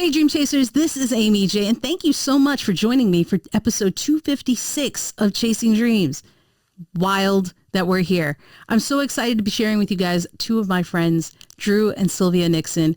Hey, Dream Chasers, this is Amy J, and thank you so much for joining me for episode 256 of Chasing Dreams. Wild that we're here. I'm so excited to be sharing with you guys two of my friends, Drew and Sylvia Nixon.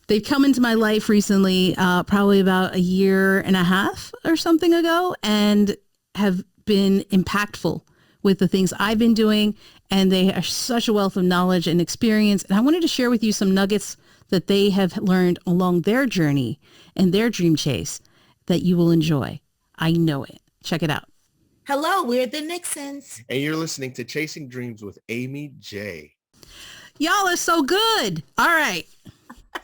They've come into my life recently, probably about a year and a half or something ago, and have been impactful with the things I've been doing. And they are such a wealth of knowledge and experience. And I wanted to share with you some nuggets that they have learned along their journey and their dream chase that you will enjoy. I know it. Check it out. Hello, we're the Nixons. And you're listening to Chasing Dreams with Amy J. Y'all are so good. All right.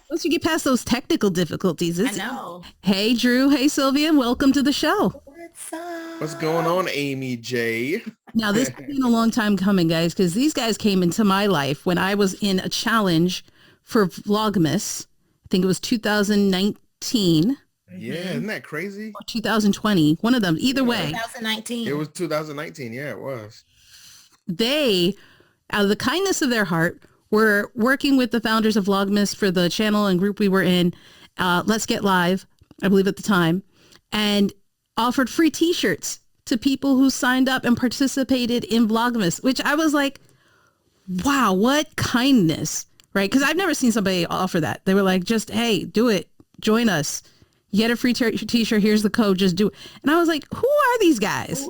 Once you get past those technical difficulties. I know. Hey, Drew. Hey, Sylvia. Welcome to the show. What's up? What's going on, Amy J? Now, this has been a long time coming, guys, because these guys came into my life when I was in a challenge for Vlogmas. I think it was 2019. Yeah, isn't that crazy? Or 2020. One of them. Either way. 2019. It was 2019. Yeah, it was. They, out of the kindness of their heart, were working with the founders of Vlogmas for the channel and group we were in, Let's Get Live, I believe at the time, and offered free t-shirts to people who signed up and participated in Vlogmas, which I was like, wow, what kindness, right? Because I've never seen somebody offer that. They were like, just, hey, do it. Join us. You get a free t-shirt. Here's the code. Just do it. And I was like, who are these guys?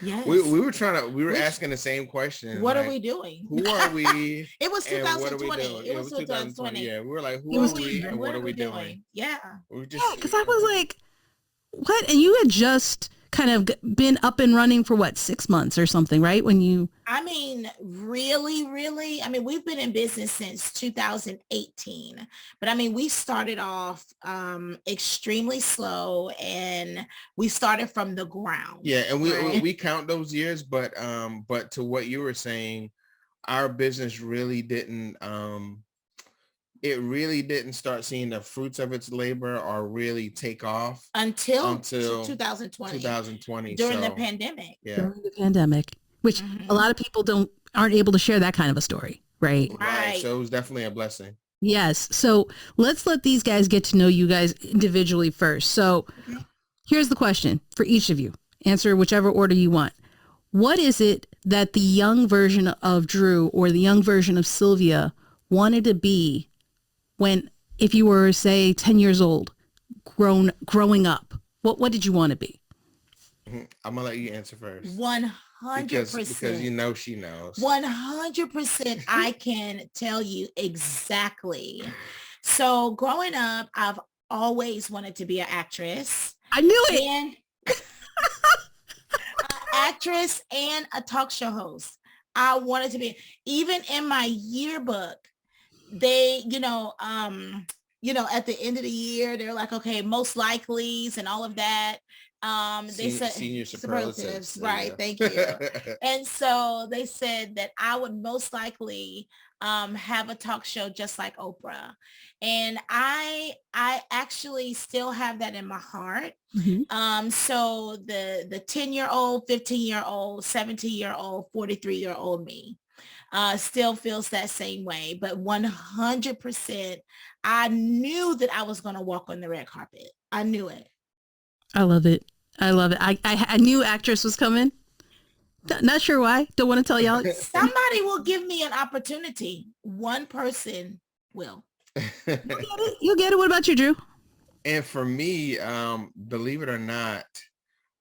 Yes. we were asking the same question. What are we doing? Who are we? It was 2020. It was 2020. Yeah, we were like, who are we and what are we doing? Yeah. Because I was like, what? And you had just kind of been up and running for what, 6 months or something, right? When you... I mean, really, I mean, we've been in business since 2018, but I mean, we started off extremely slow and we started from the ground. Yeah. And we count those years, but to what you were saying, our business really didn't, it really didn't start seeing the fruits of its labor or really take off until 2020 during the pandemic. Yeah. During the pandemic, which a lot of people aren't able to share that kind of a story, right? Right. So it was definitely a blessing. Yes. So let's let these guys get to know you guys individually first. So here's the question for each of you. Answer whichever order you want. What is it that the young version of Drew or the young version of Sylvia wanted to be when, if you were, say, 10 years old, growing up? What did you want to be? I'm gonna let you answer first. 100%. Because you know she knows. 100%. I can tell you exactly. So growing up, I've always wanted to be an actress. I knew it. And an actress and a talk show host. I wanted to be, even in my yearbook, they, at the end of the year, they're like, okay, most likelies and all of that. They said senior superlatives. Right. Yeah. Thank you. And so they said that I would most likely have a talk show just like Oprah. And I actually still have that in my heart. Mm-hmm. So the 10-year-old, 15-year-old, 17-year-old, 43-year-old me still feels that same way. But 100%, I knew that I was going to walk on the red carpet. I knew it. I love it. I love it. I knew actress was coming. Not sure why. Don't want to tell y'all. Somebody will give me an opportunity. One person will. You'll get it. What about you, Drew? And for me, believe it or not,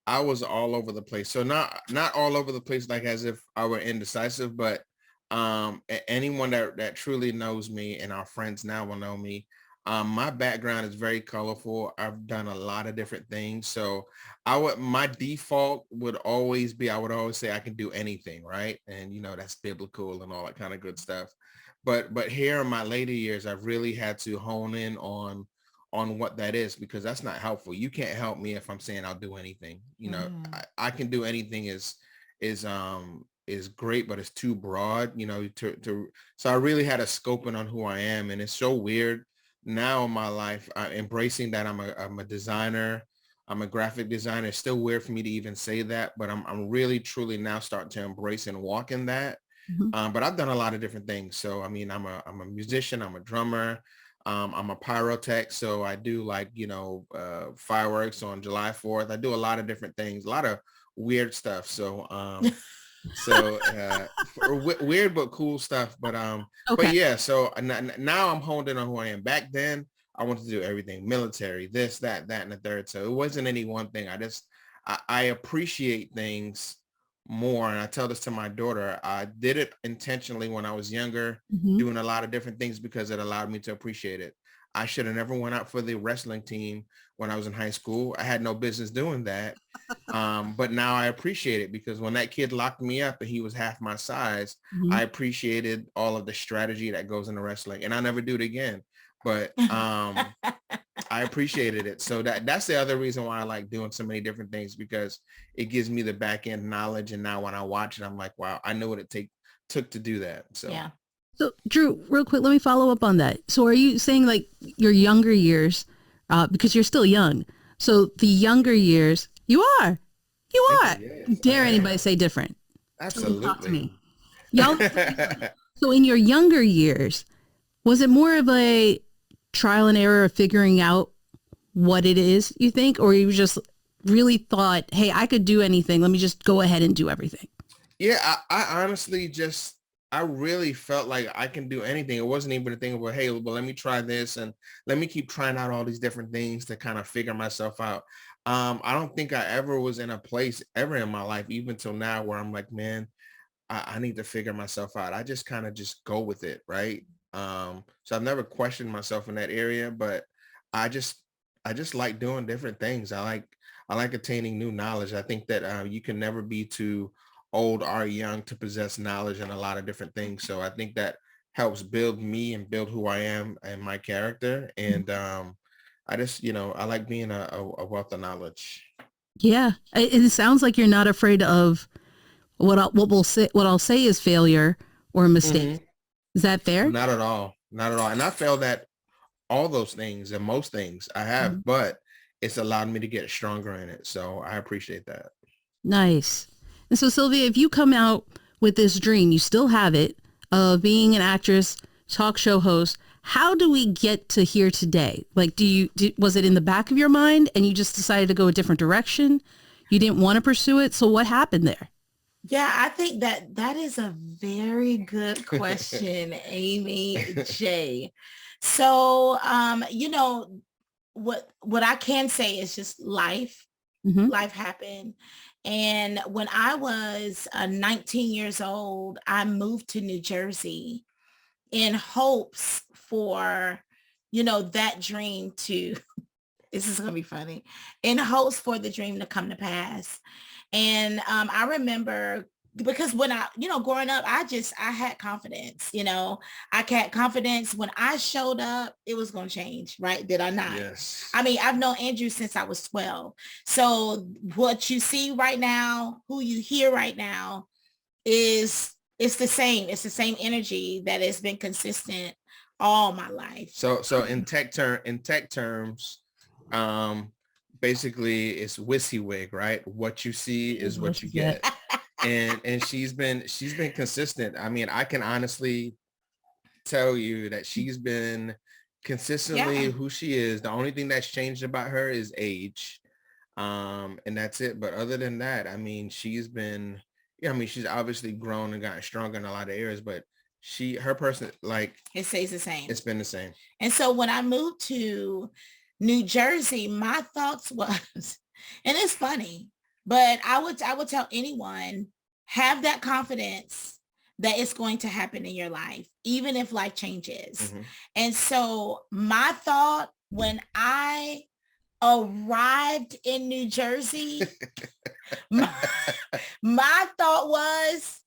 I was all over the place. So not all over the place, like as if I were indecisive, but anyone that truly knows me and our friends now will know me. My background is very colorful. I've done a lot of different things. So my default would always be, I would always say I can do anything, right? And that's biblical and all that kind of good stuff. But here in my later years, I've really had to hone in on what that is, because that's not helpful. You can't help me if I'm saying I'll do anything. I can do anything is great, but it's too broad, so I really had a scoping on who I am. And it's so weird now in my life, embracing that I'm a designer. I'm a graphic designer. It's still weird for me to even say that, but I'm really truly now starting to embrace and walk in that. But I've done a lot of different things. So, I mean, I'm a musician, I'm a drummer. I'm a pyrotech, so I do like, fireworks on July 4th. I do a lot of different things, a lot of weird stuff. Weird but cool stuff. But Okay. yeah, so now I'm honed in on who I am. Back then, I wanted to do everything, military, this, that, and the third. So it wasn't any one thing. I appreciate things more. And I tell this to my daughter. I did it intentionally when I was younger, Mhm. doing a lot of different things because it allowed me to appreciate it. I should have never went out for the wrestling team when I was in high school. I had no business doing that. But now I appreciate it because when that kid locked me up and he was half my size, Mhm. I appreciated all of the strategy that goes into wrestling, and I'll never do it again. But I appreciated it. So that's the other reason why I like doing so many different things, because it gives me the back end knowledge. And now when I watch it, I'm like, wow, I know what it took to do that. So Yeah. So Drew, real quick, let me follow up on that. So are you saying like your younger years, because you're still young. So the younger years, you thank you. are. Yes, I Dare anybody am. say different? So talk to Absolutely. me. Y'all. So in your younger years, was it more of a trial and error of figuring out what it is you think, or you just really thought, hey, I could do anything. Let me just go ahead and do everything. Yeah, I honestly I really felt like I can do anything. It wasn't even a thing of, well, hey, well, let me try this and let me keep trying out all these different things to kind of figure myself out. I don't think I ever was in a place ever in my life, even till now, where I'm like, man, I need to figure myself out. I just kind of just go with it, right? So I've never questioned myself in that area, but I just I just like doing different things. I like attaining new knowledge. I think that you can never be too old or young to possess knowledge in a lot of different things. So I think that helps build me and build who I am and my character. And I just, I like being a wealth of knowledge. Yeah, it sounds like you're not afraid of what I'll say is failure or mistake. Mhm. Is that fair? Not at all. Not at all. And I failed at all those things and most things I have, Mhm. but it's allowed me to get stronger in it. So I appreciate that. Nice. And so, Sylvia, if you come out with this dream, you still have it of being an actress, talk show host. How do we get to here today? Like, was it in the back of your mind and you just decided to go a different direction? You didn't want to pursue it. So what happened there? Yeah, I think that is a very good question, Amy J. So, what I can say is just life. Hmm. Life happened. And when I was 19 years old, I moved to New Jersey in hopes for, that dream to, this is going to be funny, in hopes for the dream to come to pass. And I remember because when I, growing up, I had confidence, I had confidence when I showed up, it was going to change, right? Did I not? Yes. I mean, I've known Andrew since I was 12. So what you see right now, who you hear right now is, it's the same. It's the same energy that has been consistent all my life. So in tech terms, um, basically it's WYSIWYG, right? What you see It is is what what you you get. get. And she's been consistent. I mean, I can honestly tell you that she's been consistently Yeah. who she is. The only thing that's changed about her is age. And that's it. But other than that, I mean, I mean, she's obviously grown and gotten stronger in a lot of areas, but her person, like, It stays the same. it's been the same. And so when I moved to New Jersey, my thoughts was, and it's funny, but I would tell anyone, have that confidence that it's going to happen in your life, even if life changes. Hmm. And so my thought when I arrived in New Jersey, my, my thought was,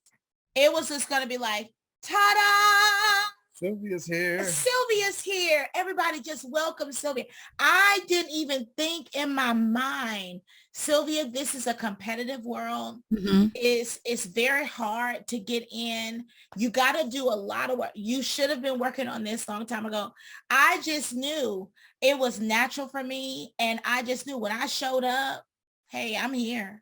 it was just going to be like, ta-da! Sylvia's here. Sylvia's here. Everybody just welcome Sylvia. I didn't even think in my mind, Sylvia, this is a competitive world. Hmm. It's very hard to get in. You got to do a lot of work. You should have been working on this long time ago. I just knew it was natural for me. And I just knew when I showed up, hey, I'm here.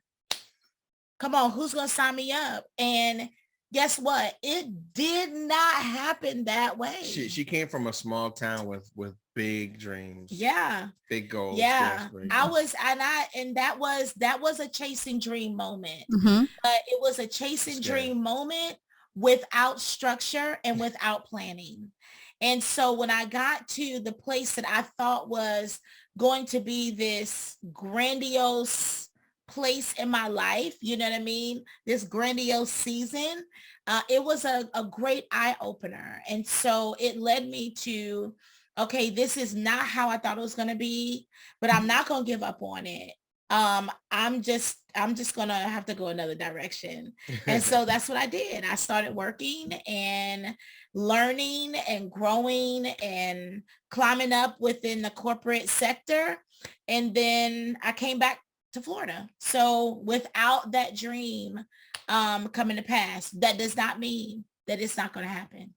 Come on, who's going to sign me up? And guess what? It did not happen that way. She came from a small town with big dreams. Yeah. Big goals. Yeah. And that was a chasing dream moment. Mm-hmm. But it was a chasing dream moment without structure and without planning. And so when I got to the place that I thought was going to be this grandiose place in my life, you know what I mean? This grandiose season, it was a great eye opener. And so it led me to, okay, this is not how I thought it was going to be, but I'm not going to give up on it. I'm just gonna have to go another direction. And so that's what I did. I started working and learning and growing and climbing up within the corporate sector. And then I came back to Florida. So without that dream coming to pass, that does not mean that it's not going to happen.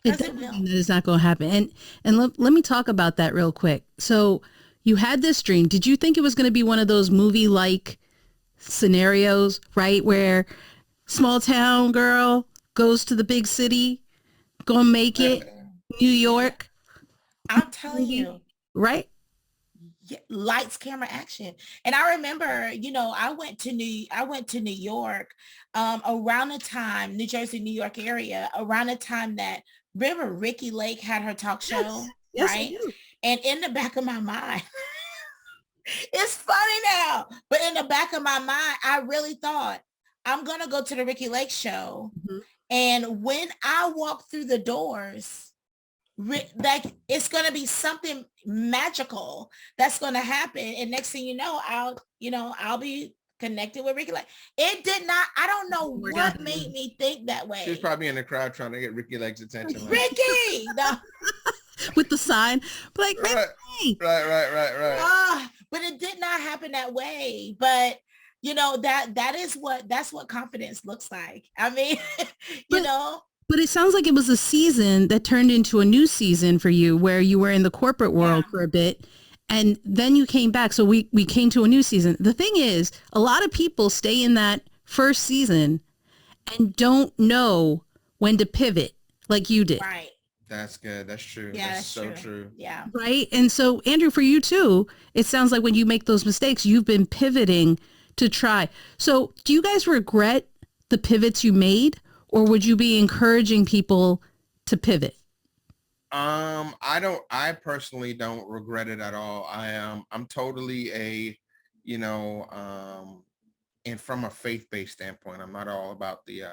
It doesn't mean that it's not going to happen. And let me talk about that real quick. So you had this dream. Did you think it was going to be one of those movie-like scenarios, right? Where small town girl goes to the big city, gonna make it, New York. I'm telling you. Right? Lights, camera, action. And I remember, you know, I went to New York around the time, New Jersey, New York area, around the time that remember Ricky Lake had her talk show, yes, right? And in the back of my mind, it's funny now, but in the back of my mind, I really thought I'm going to go to the Ricky Lake show. Mm-hmm. And when I walk through the doors, like it's going to be something magical that's going to happen. And next thing you know, I'll be connected with Ricky Lake. It did not, I don't know what made me think that way. She was probably in the crowd trying to get Ricky Lake's attention. Like. Ricky! With the sign, like, right. But it did not happen that way. But you know, that's what confidence looks like. I mean, you know. But it sounds like it was a season that turned into a new season for you where you were in the corporate world for a bit and then you came back. So we came to a new season. The thing is, a lot of people stay in that first season and don't know when to pivot like you did. Right. That's good. That's true. Yeah, that's so true. Yeah. Right. And so, Andrew, for you too, it sounds like when you make those mistakes, you've been pivoting to try. So do you guys regret the pivots you made, or would you be encouraging people to pivot? I personally don't regret it at all. I'm totally and from a faith-based standpoint, I'm not all about the,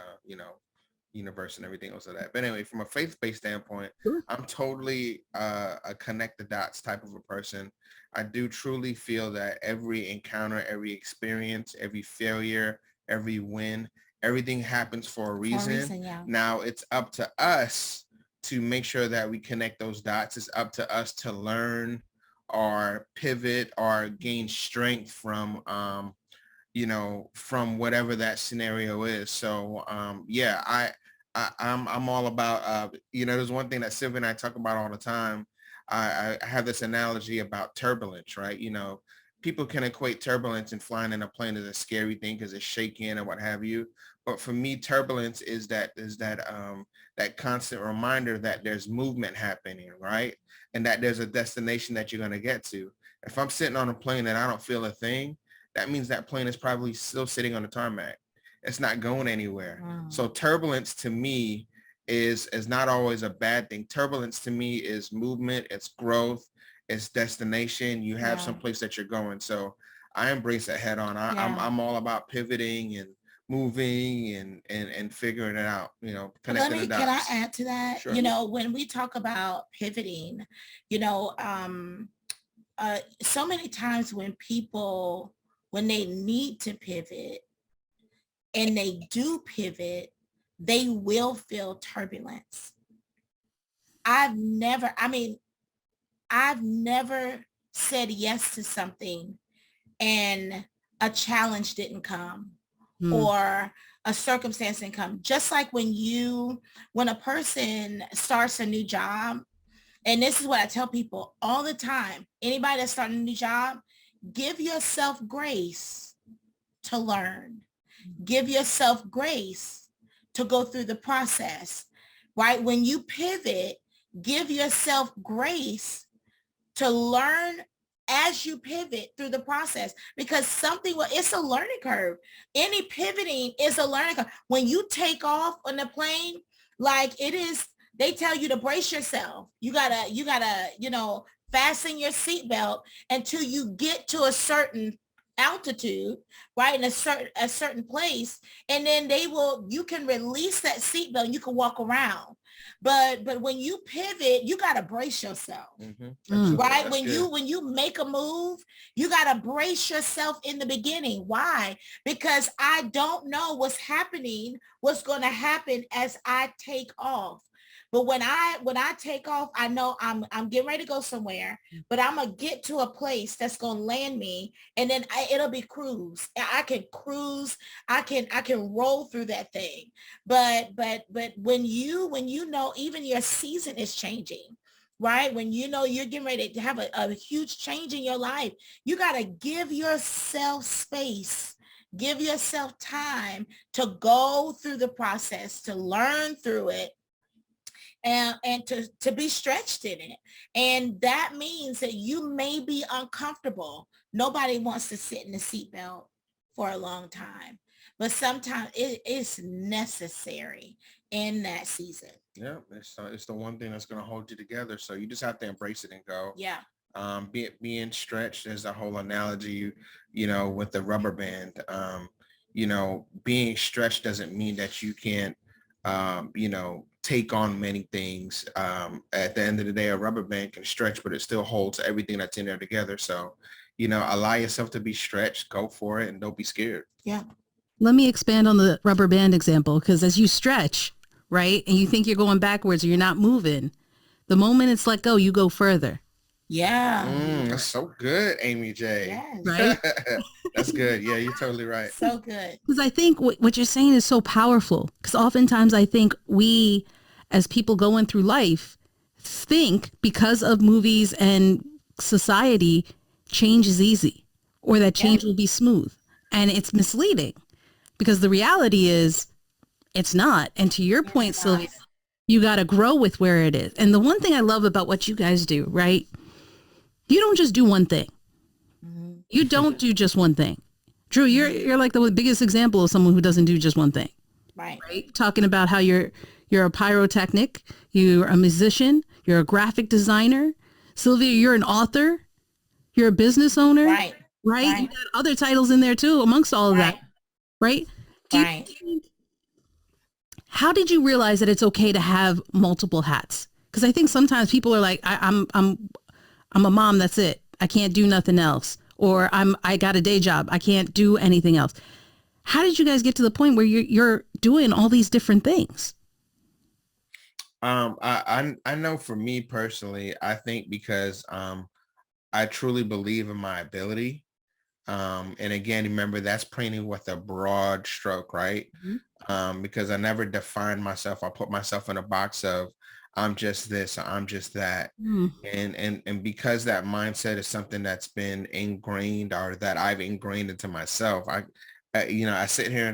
universe and everything else of that. But anyway, from a faith-based standpoint, I'm totally a connect the dots type of a person. I do truly feel that every encounter, every experience, every failure, every win, everything happens for a reason. Now it's up to us to make sure that we connect those dots. It's up to us to learn or pivot or gain strength from from whatever that scenario is. So I'm all about there's one thing that Sylvia and I talk about all the time. I have this analogy about turbulence, right? People can equate turbulence and flying in a plane as a scary thing because it's shaking and what have you. But for me, turbulence is that constant reminder that there's movement happening, right? And that there's a destination that you're going to get to. If I'm sitting on a plane and I don't feel a thing, that means that plane is probably still sitting on the tarmac. It's not going anywhere. Wow. So turbulence to me is not always a bad thing. Turbulence to me is movement, it's growth, it's destination. You have some place that you're going. So I embrace it head on. I'm all about pivoting and moving and figuring it out, connecting the dots. Can I add to that? Sure. When we talk about pivoting, so many times when they need to pivot and they do pivot, they will feel turbulence. I've never said yes to something and a challenge didn't come or a circumstance didn't come. Just like when a person starts a new job, and this is what I tell people all the time, anybody that's starting a new job, give yourself grace to learn. Give yourself grace to go through the process, right? When you pivot, give yourself grace to learn as you pivot through the process, because it's a learning curve. Any pivoting is a learning curve. When you take off on the plane, like it is, they tell you to brace yourself. You gotta, fasten your seatbelt until you get to a certain altitude, right? In a certain place. And then you can release that seatbelt and you can walk around. But when you pivot, you got to brace yourself, right? When you make a move, you got to brace yourself in the beginning. Why? Because I don't know what's going to happen as I take off. But when I take off, I know I'm getting ready to go somewhere, but I'm going to get to a place that's going to land me, and then it'll be cruise. I can cruise. I can roll through that thing. But when you know, even your season is changing, right? When you know you're getting ready to have a huge change in your life, you got to give yourself space. Give yourself time to go through the process, to learn through it, and to be stretched in it. And that means that you may be uncomfortable. Nobody wants to sit in the seatbelt for a long time, but sometimes it is necessary in that season. Yeah, it's the one thing that's going to hold you together. So you just have to embrace it and go. Yeah. Being stretched is the whole analogy, with the rubber band. Being stretched doesn't mean that you can't, take on many things. At the end of the day, a rubber band can stretch, but it still holds everything that's in there together. So, allow yourself to be stretched, go for it, and don't be scared. Yeah. Let me expand on the rubber band example, because as you stretch, right, and you think you're going backwards or you're not moving, the moment it's let go, you go further. Yeah. That's so good, Amy J. Yes. Right? That's good. Yeah, you're totally right. So good. Because I think what you're saying is so powerful, because oftentimes I think we, as people going through life, think because of movies and society, change is easy, or that change will be smooth. And it's misleading, because the reality is it's not. And to your point, Sylvia, you got to grow with where it is. And the one thing I love about what you guys do, right? You don't just do one thing. You don't do just one thing. Drew, you're like the biggest example of someone who doesn't do just one thing. Right. Talking about how you're a pyrotechnic, you're a musician, you're a graphic designer. Sylvia, you're an author, you're a business owner. Right. You got other titles in there too, amongst all of that. Right. How did you realize that it's okay to have multiple hats? Because I think sometimes people are like, I'm a mom, that's it. I can't do nothing else. Or I got a day job, I can't do anything else. How did you guys get to the point where you're doing all these different things? I know for me personally, I think because I truly believe in my ability. And again, remember, that's painting with a broad stroke, right? Because I never defined myself. I put myself in a box of I'm just this, I'm just that. And because that mindset is something that's been ingrained, or that I've ingrained into myself, I sit here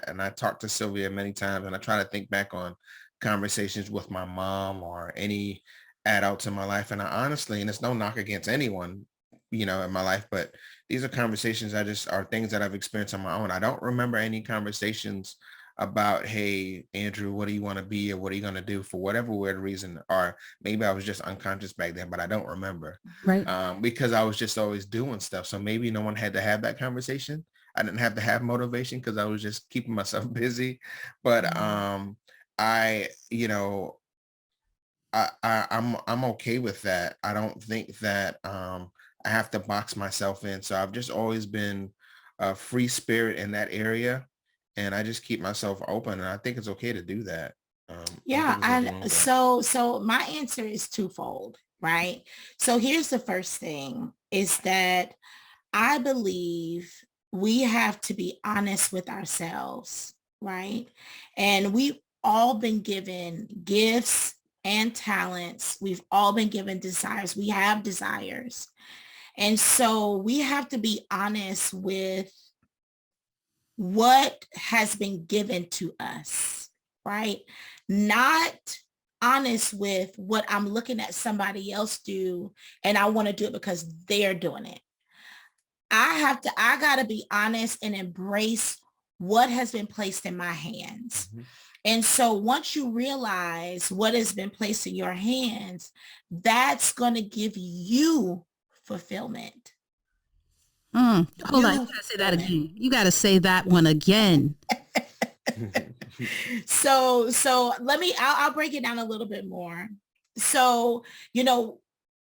and I talk to Sylvia many times, and I try to think back on conversations with my mom or any adults in my life. And I honestly, and it's no knock against anyone, in my life, but these are conversations are things that I've experienced on my own. I don't remember any conversations about, hey, Andrew, what do you want to be, or what are you going to do, for whatever weird reason, or maybe I was just unconscious back then, but I don't remember. Right. Because I was just always doing stuff. So maybe no one had to have that conversation. I didn't have to have motivation because I was just keeping myself busy. But I'm okay with that. I don't think that I have to box myself in. So I've just always been a free spirit in that area. And I just keep myself open, and I think it's okay to do that. So my answer is twofold, right? So here's the first thing, is that I believe we have to be honest with ourselves, right? And we've all been given gifts and talents. We've all been given desires. We have desires. And so we have to be honest with what has been given to us, right? Not honest with what I'm looking at somebody else do, and I want to do it because they're doing it. I gotta be honest and embrace what has been placed in my hands. Mhm. And so once you realize what has been placed in your hands, that's going to give you fulfillment. Hold on. You You gotta say that fulfillment. again. You gotta say that one again. So I'll break it down a little bit more. So, you know,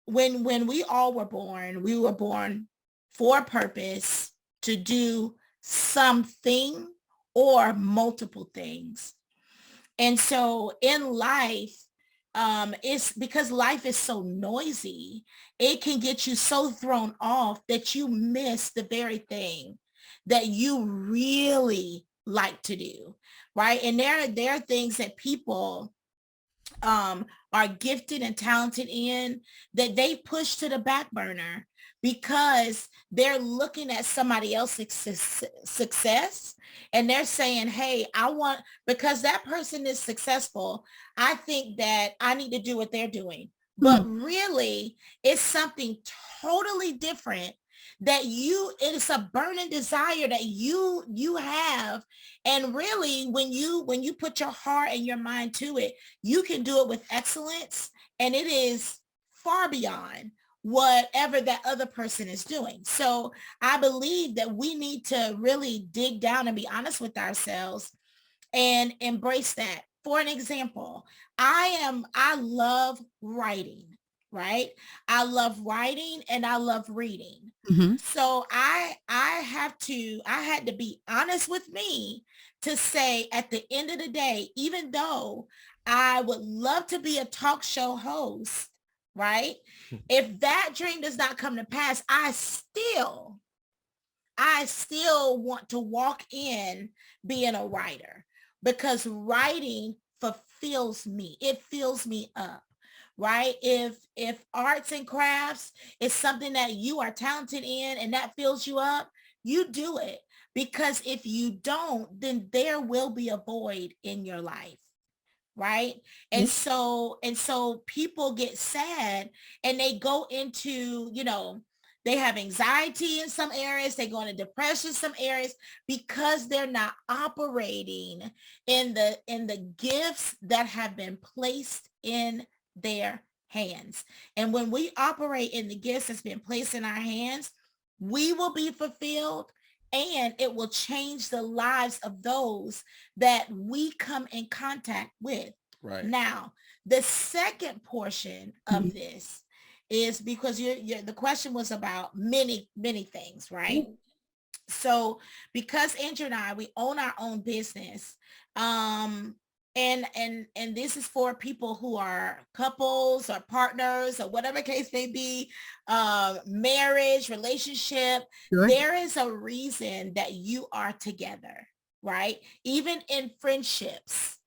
when we were born for a purpose to do something or multiple things. And so in life, it's because life is so noisy, it can get you so thrown off that you miss the very thing that you really like to do, right? And there are things that people are gifted and talented in that they push to the back burner because they're looking at somebody else's success and they're saying, hey, because that person is successful, I think that I need to do what they're doing. But Hmm. really, it's something totally different that it is a burning desire that you have. And really, when you put your heart and your mind to it, you can do it with excellence, and it is far beyond whatever that other person is doing. So I believe that we need to really dig down and be honest with ourselves and embrace that. For an example, I love writing, right? I love writing and I love reading. Hmm. So I had to be honest with me to say at the end of the day, even though I would love to be a talk show host, right? If that dream does not come to pass, I still want to walk in being a writer because writing fulfills me. It fills me up, right? If arts and crafts is something that you are talented in and that fills you up, you do it. Because if you don't, then there will be a void in your life, right? Yeah. And so people get sad and they go into, they have anxiety in some areas, they go into depression in some areas because they're not operating in the gifts that have been placed in their hands. And when we operate in the gifts that's been placed in our hands, we will be fulfilled, and it will change the lives of those that we come in contact with. Right. Now, the second portion Mhm. of this is because the question was about many, many things, right? So because Andrew and I, we own our own business. And this is for people who are couples or partners or whatever case may be, marriage, relationship. Sure. There is a reason that you are together, right? Even in friendships,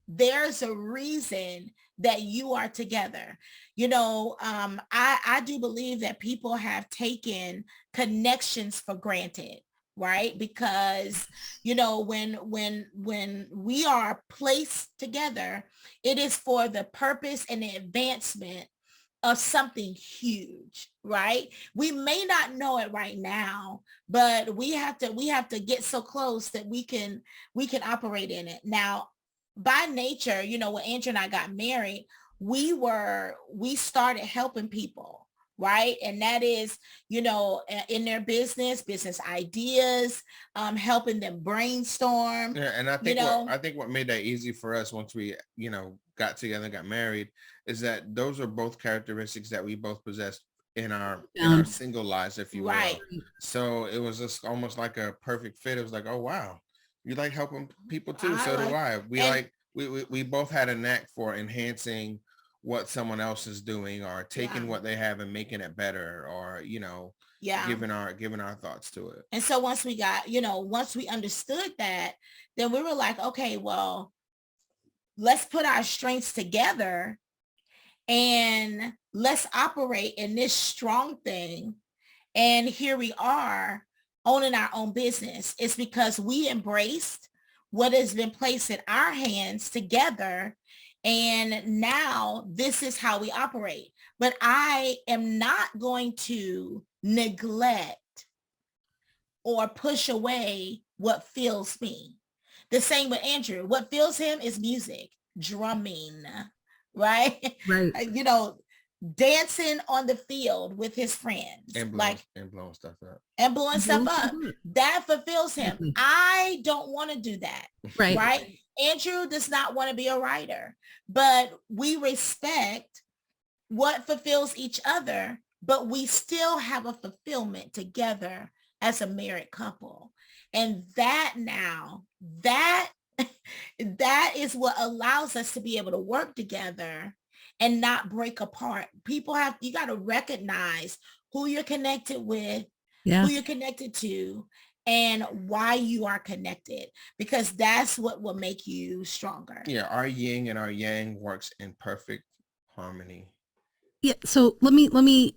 there's a reason that you are together. I do believe that people have taken connections for granted, right? Because, when we are placed together, it is for the purpose and the advancement of something huge, right? We may not know it right now, but we have to get so close that we can operate in it. Now, by nature, when Andrew and I got married, we started helping people, right? And that is, in their business ideas, helping them brainstorm, Yeah, and you know. I think what made that easy for us once we, got together, got married, is that those are both characteristics that we both possessed in our Um, single lives, if you Right. will. So it was just almost like a perfect fit. It was like, oh wow, you like helping people too. I So do like, I. and We both had a knack for enhancing what someone else is doing, or yeah, taking what they have and making it better, or yeah. giving our thoughts to it. And so once we understood that, then we were like, okay, well, let's put our strengths together and let's operate in this strong thing. And here we are owning our own business. It's because we embraced what has been placed in our hands together. And now this is how we operate. But I am not going to neglect or push away what fills me. The same with Andrew. What fills him is music, drumming, right? Right. Dancing on the field with his friends, and blowing stuff up. And blowing stuff up. That fulfills him. Exactly. I don't want to do that. Right? Andrew does not want to be a writer, but we respect what fulfills each other, but we still have a fulfillment together as a married couple. And that is what allows us to be able to work together and not break apart. You got to recognize who you're connected with, who you're connected to, and why you are connected, because that's what will make you stronger. Yeah, our yin and our yang works in perfect harmony. Yeah. So let me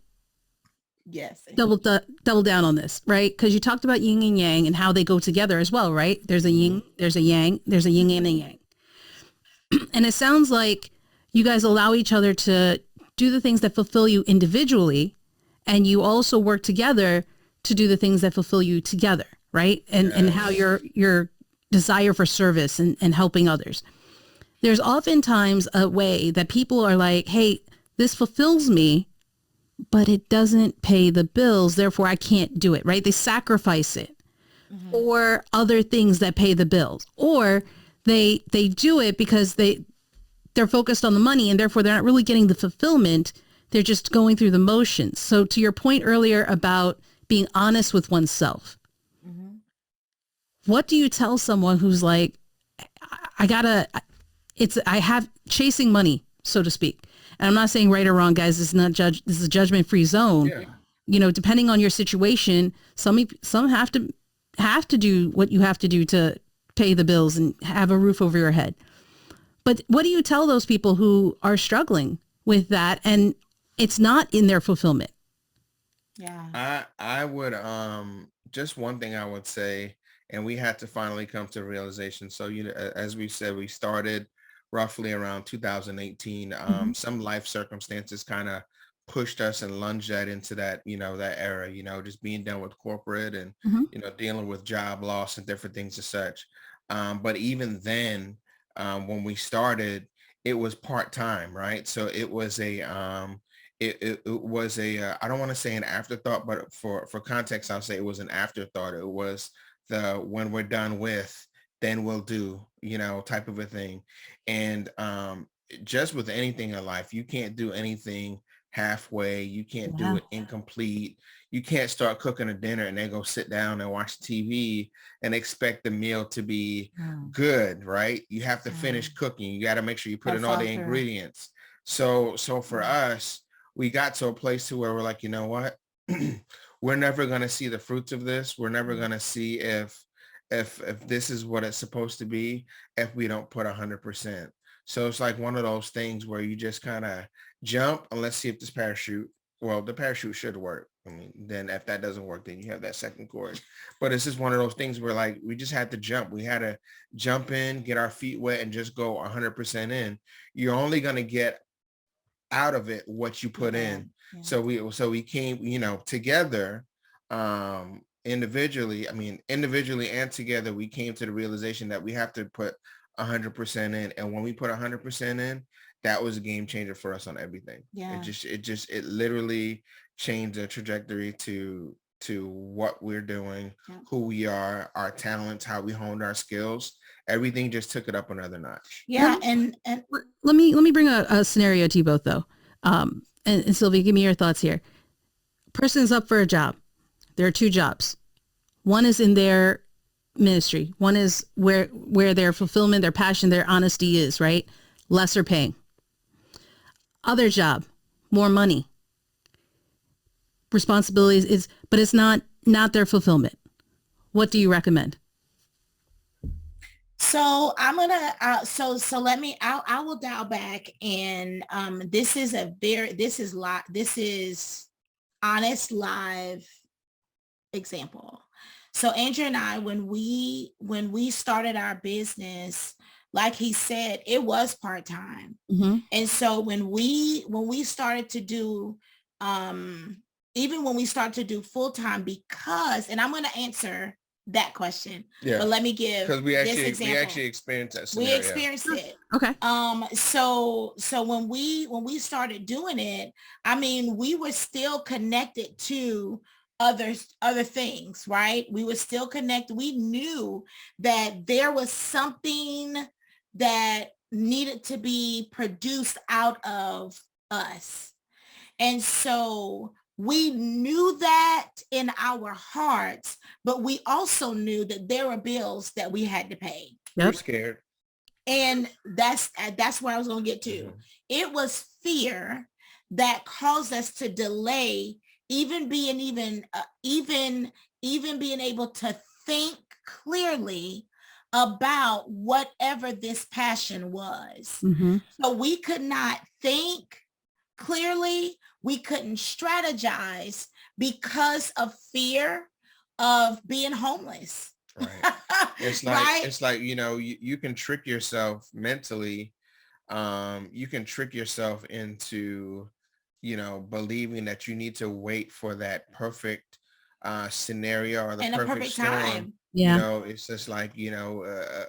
yes double down on this, right? Because you talked about yin and yang and how they go together as well, right? There's a yin, there's a yang, there's a yin and a yang. And it sounds like you guys allow each other to do the things that fulfill you individually, and you also work together to do the things that fulfill you together, right? And how your desire for service and helping others. There's oftentimes a way that people are like, hey, this fulfills me, but it doesn't pay the bills, therefore I can't do it, right? They sacrifice it for other things that pay the bills, or they do it because they're focused on the money and therefore they're not really getting the fulfillment. They're just going through the motions. So to your point earlier about being honest with oneself, what do you tell someone who's like, I have chasing money, so to speak. And I'm not saying right or wrong, guys. This is a judgment-free zone. Yeah. Depending on your situation, some have to do what you have to do to pay the bills and have a roof over your head. But what do you tell those people who are struggling with that and it's not in their fulfillment? Yeah. I would, just one thing I would say, and we had to finally come to realization. So, as we said, we started roughly around 2018. Some life circumstances kind of pushed us and lunged that into that, that era, just being done with corporate and, dealing with job loss and different things as such. But even then, when we started, it was part-time, right? So it was it was I don't want to say an afterthought, but for context, I'll say it was an afterthought. It was when we're done with, then we'll do, type of a thing. And just with anything in life, you can't do anything halfway. You can't do it incomplete. You can't start cooking a dinner and then go sit down and watch TV and expect the meal to be good, right? You have to finish cooking. You got to make sure you put in all the ingredients. So for us, we got to a place to where we're like, you know what? We're never going to see the fruits of this. We're never going to see if this is what it's supposed to be if we don't put 100%. So it's like one of those things where you just kind of jump and let's see if the parachute should work. I mean, then if that doesn't work, then you have that second cord. But it's just one of those things where like, we just had to jump. We had to jump in, get our feet wet and just go 100% in. You're only going to get out of it what you put in. Yeah. So we came, together, individually and together, we came to the realization that we have to put 100% in. And when we put 100% in, that was a game changer for us on everything. Yeah. It literally changed the trajectory to what we're doing, who we are, our talents, how we honed our skills. Everything just took it up another notch. Yeah. And let me bring a scenario to you both though. And Sylvia, give me your thoughts here. Person's up for a job. There are two jobs. One is in their ministry. One is where their fulfillment, their passion, their honesty is, right? Lesser paying. Other job, more money. Responsibilities but it's not their fulfillment. What do you recommend? So I'm gonna I will dial back and this is honest live example. So Andrew and I, when we started our business, like he said, it was part-time. Mm-hmm. And so when we started to do, um, even when we started to do full-time, because, and I'm going to answer that question, Yeah, but let me give because we this actually example. experienced that We scenario. experienced it. Okay. So when we started doing it, I mean, we were still connected to other things, right? We were still connected. We knew that there was something that needed to be produced out of us. And so we knew that in our hearts, but we also knew that there were bills that we had to pay. We're Yep. scared. And that's where I was going to get to. Mm-hmm. It was fear that caused us to delay even being able to think clearly about whatever this passion was. Mm-hmm. So we could not think clearly. We couldn't strategize because of fear of being homeless. Right. It's like Right? it's like, you can trick yourself mentally. You can trick yourself into, believing that you need to wait for that perfect scenario or the And a perfect perfect storm. time. Yeah. It's just like, a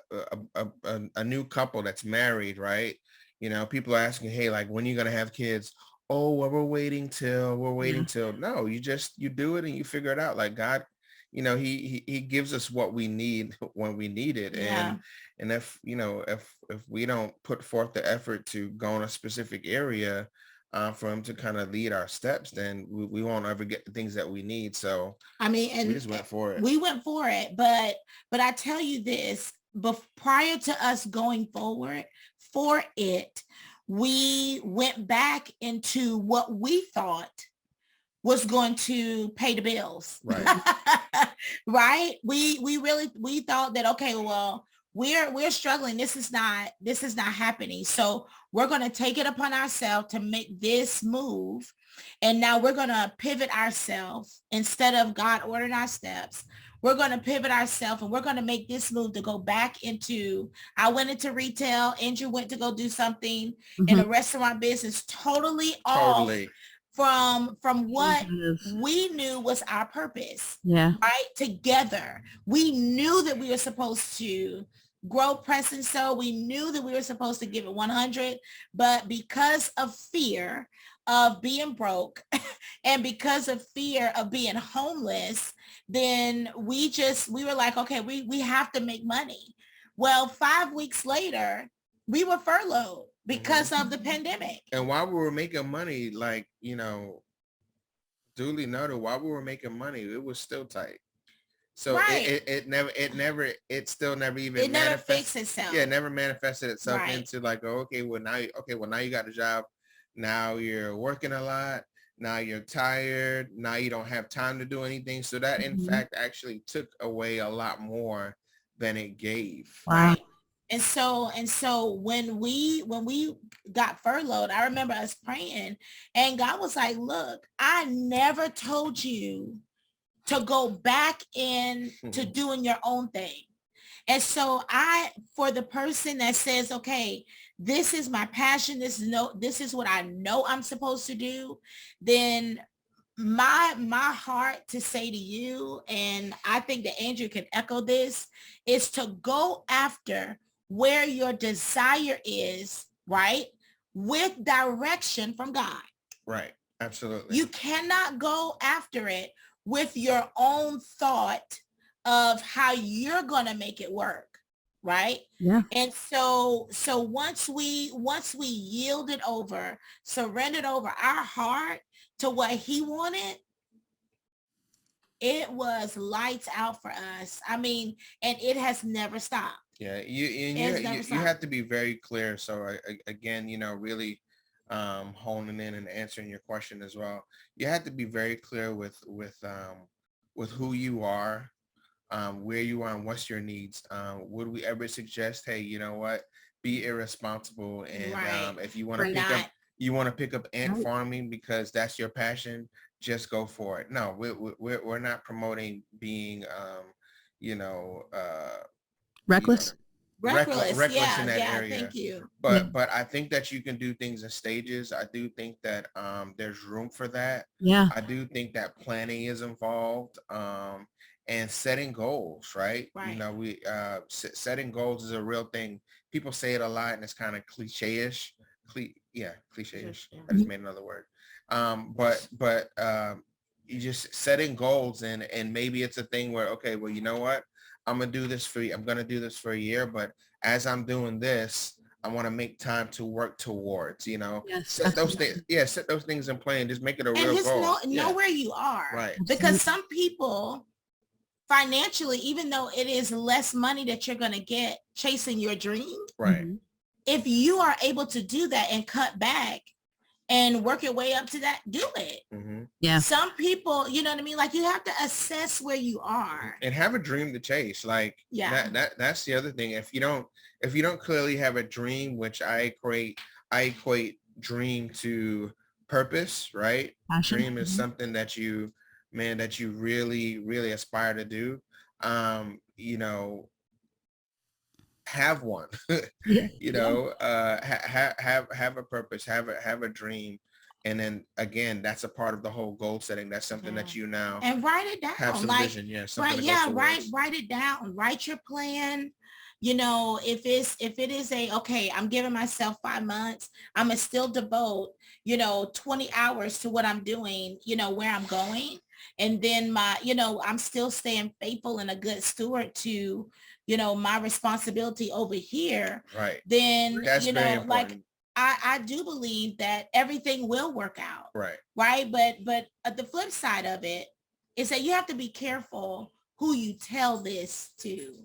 new couple that's married, right? People are asking, hey, like, when are you gonna have kids? Oh, well, we're waiting till. No, you do it and you figure it out. Like God, he gives us what we need when we need it. Yeah. And if, if we don't put forth the effort to go in a specific area, for him to kind of lead our steps, then we won't ever get the things that we need. So I mean, we and just went for it. we went for it, but I tell you this, prior to us going forward for it, we went back into what we thought was going to pay the bills. Right. Right? We thought that, okay, well, we're struggling. This is not happening. So we're going to take it upon ourselves to make this move. And now we're going to pivot ourselves instead of God ordering our steps. We're going to pivot ourselves and we're going to make this move to go back into, I went into retail. Andrew went to go do something in a restaurant business, totally off from what we knew was our purpose. Yeah. Right? Together. We knew that we were supposed to grow, press, and sow. We knew that we were supposed to give it 100, but because of fear of being broke and because of fear of being homeless, then we were like, okay, we have to make money. Well, 5 weeks later, we were furloughed because of the pandemic. And while we were making money, like, duly noted, while we were making money, it was still tight. So right. it still never even it never fixed itself. Yeah, it never manifested itself Right. into like, oh, now you got a job. Now you're working a lot. Now you're tired. Now you don't have time to do anything. So that in fact actually took away a lot more than it gave. Wow. Right. And so when we got furloughed, I remember us praying and God was like, look, I never told you to go back in to doing your own thing. And so for the person that says, okay, this is my passion, this is what I know I'm supposed to do, then my heart to say to you, and I think that Andrew can echo this, is to go after where your desire is, right? With direction from God. Right. Absolutely. You cannot go after it with your own thought of how you're going to make it work. Right. Yeah. And so once we yielded over, surrendered over our heart to what he wanted, it was lights out for us. I mean, and it has never stopped. Yeah. You have to be very clear. So again, really honing in and answering your question as well. You have to be very clear with who you are, where you are and what's your needs. Would we ever suggest, hey, you know what, be irresponsible and right. If you want to pick up ant farming because that's your passion, just go for it. No, we're not promoting being you know, Reckless. Reckless. reckless in Yeah. that Yeah. area. Thank you. But I think that you can do things in stages. I do think that there's room for that. Yeah. I do think that planning is involved, and setting goals, right? You Right. know, we setting goals is a real thing. People say it a lot and it's kind of cliche-ish. Cliche-ish. I just made another word. But you just setting goals, and maybe it's a thing where, okay, well, you know what? I'm gonna do this for you. I'm gonna do this for a year, but as I'm doing this, I want to make time to work towards, Yes. set those things. Yeah, set those things in play and just make it a And real just goal. know where you are. Right. Because some people financially, even though it is less money that you're going to get chasing your dream, Right. if you are able to do that and cut back and work your way up to that, do it. Yeah. Some people, you know what I mean? Like, you have to assess where you are and have a dream to chase. Like, that's the other thing. If you don't clearly have a dream, which I equate dream to purpose, right? Passion. Dream is something that you really, really aspire to do. Have one. Have a purpose, have a dream. And then again, that's a part of the whole goal setting. That's something that you now and write it down. Have some vision. Yeah. Write it down. Write your plan. If it is okay, I'm giving myself 5 months. I'm gonna still devote, 20 hours to what I'm doing, where I'm going. And then I'm still staying faithful and a good steward to, my responsibility over here. Right. Then, that's very important. I do believe that everything will work out. Right. Right. But the flip side of it is that you have to be careful who you tell this to.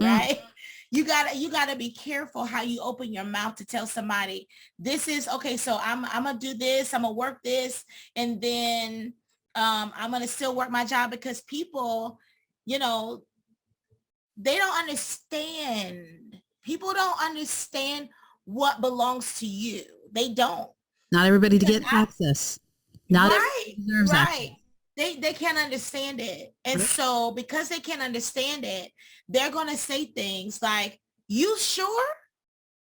Right. You gotta be careful how you open your mouth to tell somebody this is okay. So I'm gonna do this. I'm gonna work this. And then I'm gonna still work my job, because people, they don't understand. People don't understand what belongs to you. They don't. Not everybody to get access. Not everybody deserves access. They can't understand it. And so because they can't understand it, they're going to say things like, you sure?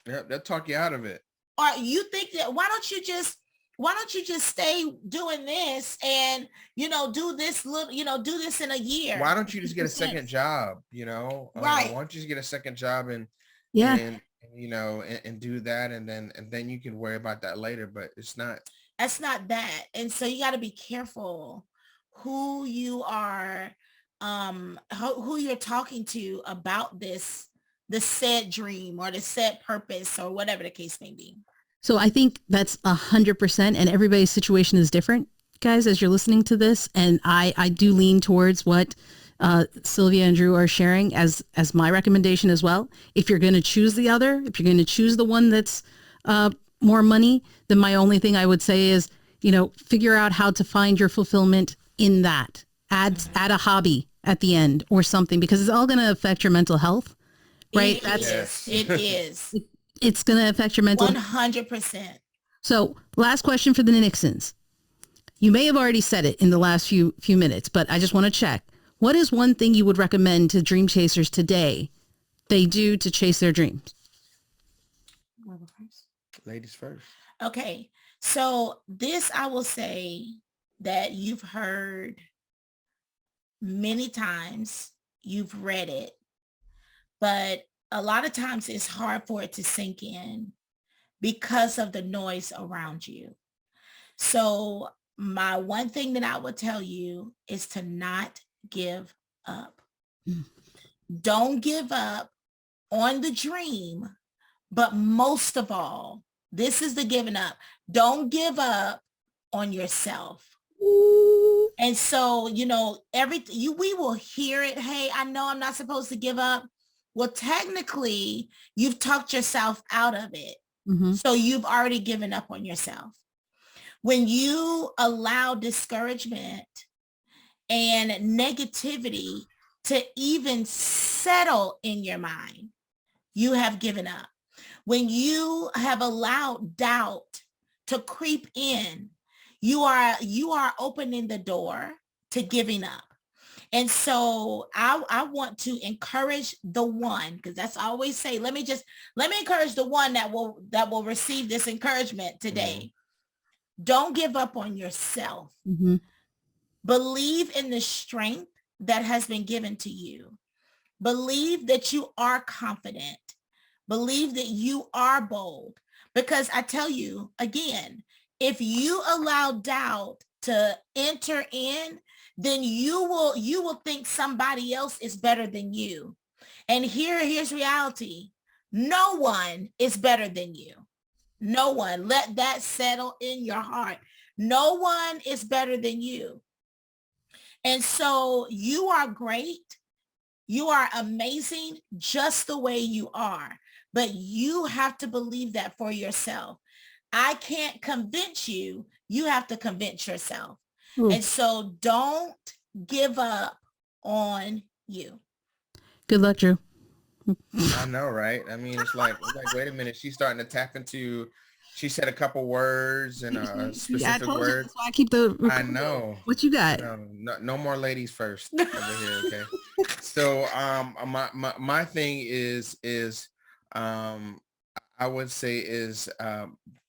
Yeah, they'll talk you out of it. Or you think that, why don't you just stay doing this and, do this little, do this in a year? Why don't you just get a second job? Right. Why don't you just get a second job and do that, and then you can worry about that later. But that's not that. And so you got to be careful who you are, who you're talking to about the said dream or the said purpose or whatever the case may be. So I think that's 100%, and everybody's situation is different, guys, as you're listening to this. And I do lean towards what Sylvia and Drew are sharing as my recommendation as well. If you're going to choose the other, if you're going to choose the one that's more money, then my only thing I would say is, figure out how to find your fulfillment in that. Add a hobby at the end or something, because it's all going to affect your mental health, right? It is. It's going to affect your mental 100%. So last question for the Nixons. You may have already said it in the last few minutes, but I just want to check. What is one thing you would recommend to dream chasers today they do to chase their dreams? Ladies first. Okay. So this, I will say that you've heard many times, you've read it, but a lot of times it's hard for it to sink in because of the noise around you. So my one thing that I would tell you is to not give up. Don't give up on the dream, but most of all, this is the giving up. Don't give up on yourself. And so, everything we will hear it. Hey, I know I'm not supposed to give up. Well, technically, you've talked yourself out of it. So you've already given up on yourself. When you allow discouragement and negativity to even settle in your mind, you have given up. When you have allowed doubt to creep in, you are opening the door to giving up. And so I want to encourage the one, because that's I always say, let me encourage the one that will receive this encouragement today. Don't give up on yourself. Believe in the strength that has been given to you. Believe that you are confident. Believe that you are bold. Because I tell you again, if you allow doubt to enter in, then you will think somebody else is better than you. And here's reality. No one is better than you. No one. Let that settle in your heart. No one is better than you. And so you are great. You are amazing just the way you are. But you have to believe that for yourself. I can't convince you. You have to convince yourself. And so don't give up on you. Good luck, Drew. I know, right? I mean, it's like, wait a minute. She's starting to tap into, she said a couple words and specific words. That's why I keep the. I know. What you got? No more ladies first over here, okay? So my thing is I would say is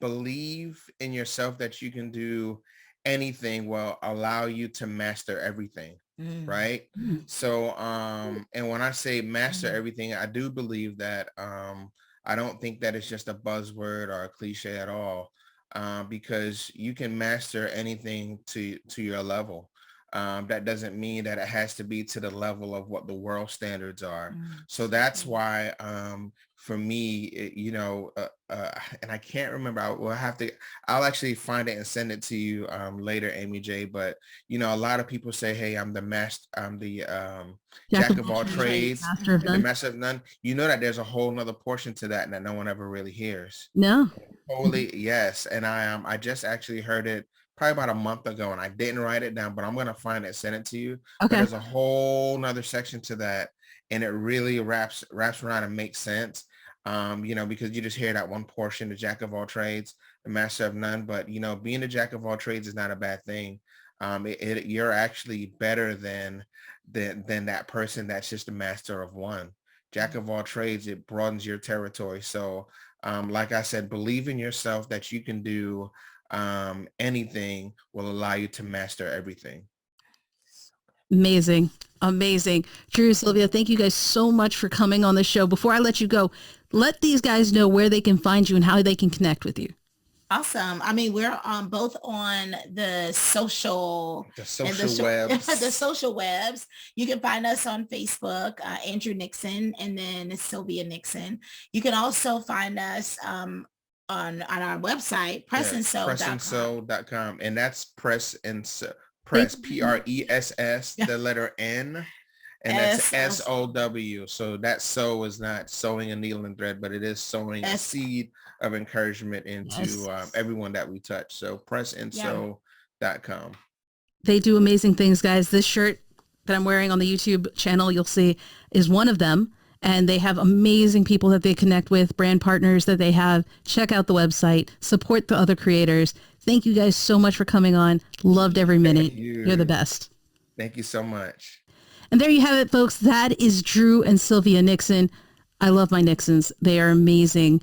believe in yourself that you can do anything will allow you to master everything. Right. So and when I say master everything, I do believe that I don't think that it's just a buzzword or a cliche at all, because you can master anything to your level. That doesn't mean that it has to be to the level of what the world standards are. So that's why for me, and I can't remember, I'll actually find it and send it to you later, Amy J. But, a lot of people say, hey, I'm the jack of all trades, the master of none. You know that there's a whole nother portion to that no one ever really hears. No. Totally. Yes. And I just actually heard it probably about a month ago, and I didn't write it down, but I'm going to find it, send it to you. Okay. But there's a whole nother section to that, and it really wraps around and makes sense. Because you just hear that one portion, the jack of all trades, the master of none. But, being the jack of all trades is not a bad thing. You're actually better than that person that's just a master of one. Jack of all trades, it broadens your territory. So, like I said, believe in yourself that you can do anything will allow you to master everything. Amazing. Drew, Sylvia, thank you guys so much for coming on the show. Before I let you go, let these guys know where they can find you and how they can connect with you. Awesome. I mean, we're both on the social webs. The social webs. You can find us on Facebook, Andrew Nixon, and then Sylvia Nixon. You can also find us on our website, pressandsew.com. And that's press, press, PRESS, the letter N, and that's SOW. So that sew is not sewing a needle and thread, but it is sowing a seed of encouragement into everyone that we touch. So pressandsew.com. They do amazing things, guys. This shirt that I'm wearing on the YouTube channel, you'll see, is one of them. And they have amazing people that they connect with, brand partners that they have. Check out the website, support the other creators. Thank you guys so much for coming on. Loved every minute. You're the best. Thank you so much. And there you have it, folks. That is Drew and Sylvia Nixon. I love my Nixons. They are amazing.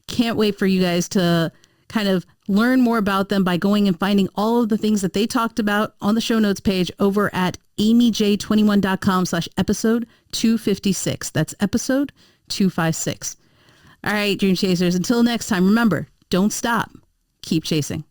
Can't wait for you guys to kind of learn more about them by going and finding all of the things that they talked about on the show notes page over at amyj21.com/episode 256. That's episode 256. All right, Dream Chasers, until next time, remember, don't stop. Keep chasing.